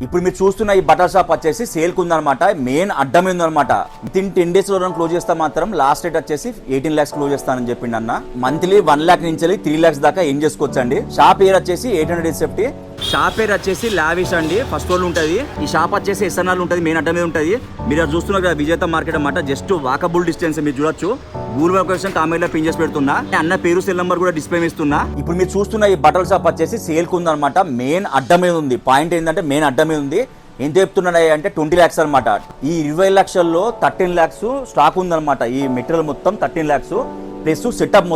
ఇప్పుడు మీరు చూస్తున్న ఈ బట్టల షాప్ వచ్చేసి సేల్ కు ఉందన్నమాట. మెయిన్ అడ్డం ఉందన్నమాట. విత్ ఇన్ 10 days లో క్లోజ్ చేస్తా మాత్రం లాస్ట్ రేట్ వచ్చేసి 18 lakhs క్లోజ్ చేస్తానని చెప్పిండు అన్న. మంత్లీ 1 lakh నుంచి 3 lakhs దాకా ఏం చేసుకోవచ్చండి. షాప్ పేరు వచ్చేసి 800 షాప్ పేరు వచ్చేసి లావిష్ అండి. ఫస్ట్ ఫ్లోర్ ఉంటది. ఈ షాప్ వచ్చేసి ఎస్ఎన్ఆర్ ఉంటది, మెయిన్ అడ్డం మీద ఉంటది. మీరు చూస్తున్నారు కదా విజేత మార్కెట్ అన్నమాట. జస్ట్ వాకబుల్ డిస్టెన్స్ మీరు చూడొచ్చు. గూగుల్ లొకేషన్ కామెంట్ లో పిన్ చేసి పెడుతున్నా. అన్న పేరు సెల్ నంబర్ కూడా డిస్ప్లే ఇస్తున్నా. ఇప్పుడు మీరు చూస్తున్న ఈ బట్టల షాప్ వచ్చేసి సేల్ కు ఉందన్నమాట. మెయిన్ అడ్డం మీద ఉంది. పాయింట్ ఏంటంటే మెయిన్ అడ్డం మీద ఉంది. ఎంత చెప్తున్నాయి అంటే 20 lakhs అనమాట. ఈ 20 లక్షల్లో 13 lakhs స్టాక్ ఉందన్నమాట. ఈ మెటీరియల్ మొత్తం 13 lakhs ప్లస్ సెటప్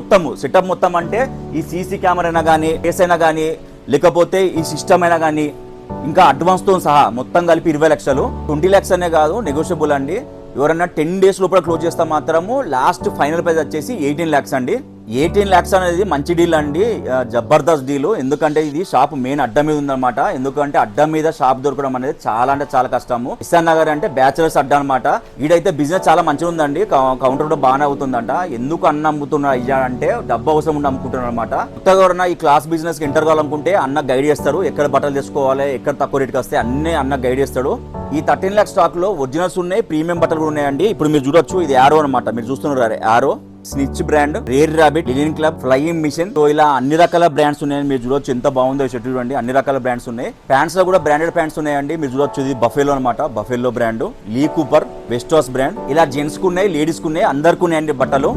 మొత్తం అంటే ఈ సీసీ కెమెరా అయినా కానీ, కేస్ అయినా కానీ, లేకపోతే ఈ సిస్టమ్ అయినా కానీ, ఇంకా అడ్వాన్స్ తో సహా మొత్తం కలిపి 20 లక్షలు. 20 lakhs అనే కాదు, నెగోషియబుల్ అండి. ఎవరన్నా 10 days లోపల క్లోజ్ చేస్తే మాత్రము లాస్ట్ ఫైనల్ ప్రైస్ వచ్చేసి 18 lakhs అండి. 18 lakhs అనేది మంచి డీల్ అండి, జబర్దస్త్ డీల్. ఎందుకంటే ఇది షాప్ మెయిన్ అడ్డం మీద ఉందన్నమాట. ఎందుకంటే అడ్డం మీద షాప్ దొరకడం అనేది చాలా అంటే చాలా కష్టము. ఇస్సాన్ నగర్ అంటే బ్యాచులర్స్ అడ్డా అనమాట. ఈడైతే బిజినెస్ చాలా మంచిగా ఉందండి. కౌంటర్ కూడా బాగానే అవుతుందంట. ఎందుకు అన్న అమ్ముతున్నా అంటే డబ్బు అవసరం ఉండి అమ్ముకుంటున్నారు అనమాట. కొత్తగా ఎవరన్నా ఈ క్లాస్ బిజినెస్ కి ఎంటర్ కావాలనుకుంటే అన్న గైడ్ చేస్తారు. ఎక్కడ బట్టలు తెచ్చుకోవాలి, ఎక్కడ తక్కువ రేట్కి వస్తే అన్నీ అన్న గైడ్ చేస్తాడు. ఈ 13 lakhs స్టాక్ లో ఒరిజినల్స్ ఉన్నాయి, ప్రీమియం బట్టలు కూడా ఉన్నాయండి. ఇప్పుడు మీరు చూడొచ్చు, ఇది యారో అనమాట. మీరు చూస్తున్నారు Arrow, Snitch brand, Rare Rabbit, Linen Club, Flying Machine. So ఇలా అన్ని రకాల బ్రాండ్స్ ఉన్నాయని మీరు చూడొచ్చు. ఎంత బాగుందో షర్ట్ చూడండి. అన్ని రకాల బ్రాండ్స్ ఉన్నాయి. ప్యాంట్స్ లో కూడా బ్రాండెడ్ ప్యాంట్స్ ఉన్నాయండి. మీరు చూడొచ్చు, ఇది బఫెలో అనమాట. బఫెలో బ్రాండ్, లీ కూపర్, వెస్టాస్ బ్రాండ్. ఇలా జెంట్స్ కు ఉన్నాయి, లేడీస్ కు ఉన్నాయి, అందరికి ఉన్నాయండి బట్టలు.